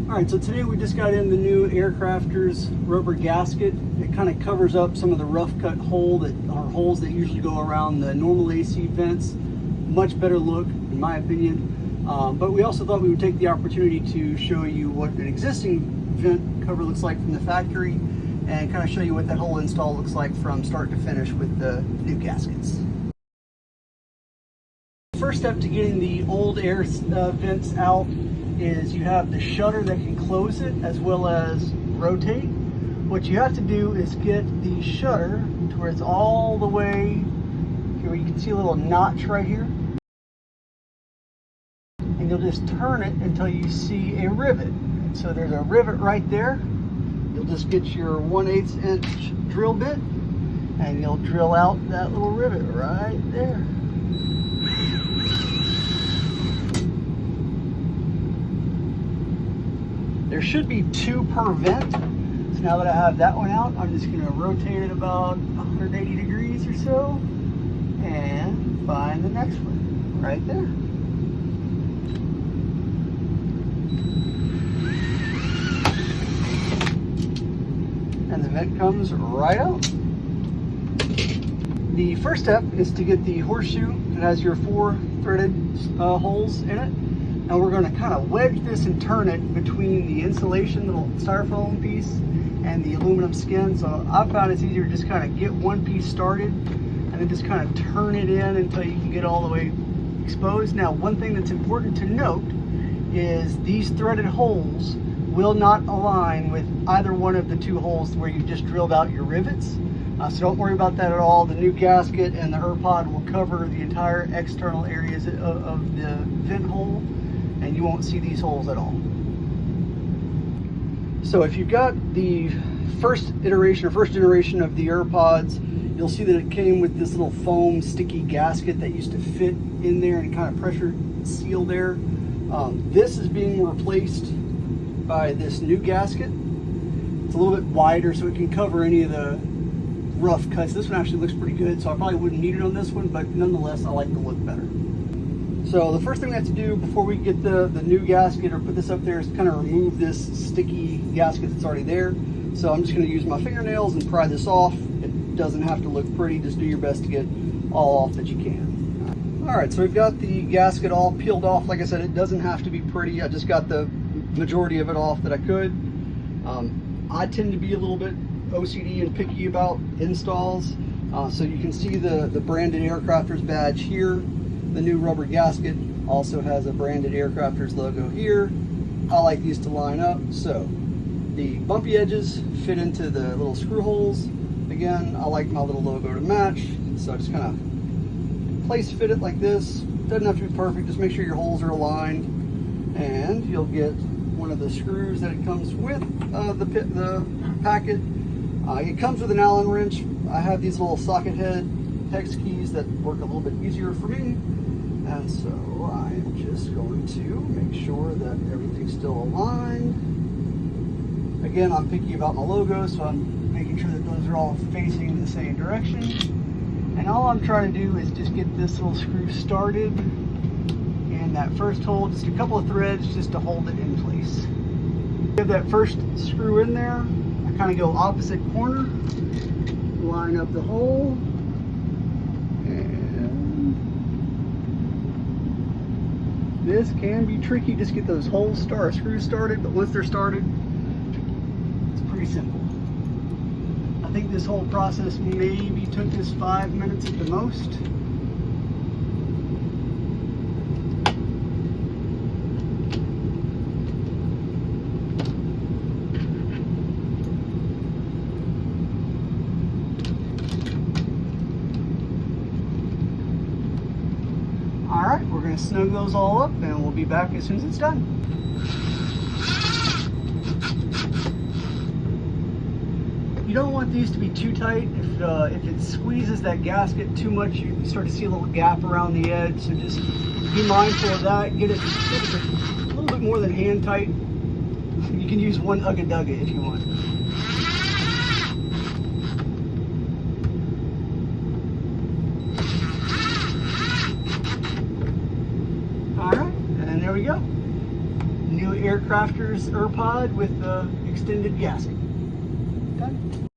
Alright, so today we just got in the new Airkrafters rubber gasket. It kind of covers up some of the rough cut holes that usually go around the normal AC vents. Much better look, in my opinion. But we also thought we would take the opportunity to show you what an existing vent cover looks like from the factory and kind of show you what that whole install looks like from start to finish with the new gaskets. First step to getting the old air vents out is you have the shutter that can close it as well as rotate. What you have to do is get the shutter to where it's all the way here, where you can see a little notch right here, and you'll just turn it until you see a rivet. So there's a rivet right there. You'll just get your 1/8 inch drill bit and you'll drill out that little rivet right there. There should be 2 per vent. So now that I have that one out, I'm just going to rotate it about 180 degrees or so and find the next one right there. And the vent comes right out. The first step is to get the horseshoe. It has your 4 threaded holes in it. And we're going to kind of wedge this and turn it between the insulation, little styrofoam piece, and the aluminum skin. So I found it's easier to just kind of get one piece started and then just kind of turn it in until you can get all the way exposed. Now, one thing that's important to note is these threaded holes will not align with either one of the 2 holes where you just drilled out your rivets. So don't worry about that at all. The new gasket and the erPOD will cover the entire external areas of the vent hole, and you won't see these holes at all. So if you've got the first iteration of the erPODs, you'll see that it came with this little foam sticky gasket that used to fit in there and kind of pressure seal there. This is being replaced by this new gasket. It's a little bit wider so it can cover any of the rough cuts. This one actually looks pretty good, so I probably wouldn't need it on this one, but nonetheless I like the look better. So the first thing we have to do before we get the new gasket or put this up there is kind of remove this sticky gasket that's already there. So I'm just going to use my fingernails and pry this off. It doesn't have to look pretty, just do your best to get all off that you can. Alright, so we've got the gasket all peeled off. Like I said, it doesn't have to be pretty. I just got the majority of it off that I could. I tend to be a little bit OCD and picky about installs. So you can see the branded Airkrafters badge here. The new rubber gasket also has a branded Airkrafters logo here. I like these to line up. So the bumpy edges fit into the little screw holes. Again, I like my little logo to match. So I just kind of place fit it like this. Doesn't have to be perfect, just make sure your holes are aligned. And you'll get one of the screws that it comes with the packet. It comes with an Allen wrench. I have these little socket head hex keys that work a little bit easier for me. And so I'm just going to make sure that everything's still aligned. Again, I'm picky about my logo, so I'm making sure that those are all facing in the same direction. And all I'm trying to do is just get this little screw started in that first hole, just a couple of threads just to hold it in place. Get that first screw in there. I kind of go opposite corner, line up the hole, this can be tricky. Just get those screws started, but once they're started, it's pretty simple. I think this whole process maybe took us 5 minutes at the most. Alright, we're going to snug those all up and we'll be back as soon as it's done. You don't want these to be too tight. If it squeezes that gasket too much, you start to see a little gap around the edge. So just be mindful of that. Get it a little bit more than hand tight. You can use one Ugga-Dugga if you want. Alright, and there we go. New Airkrafters erPOD with the extended gasket. Done.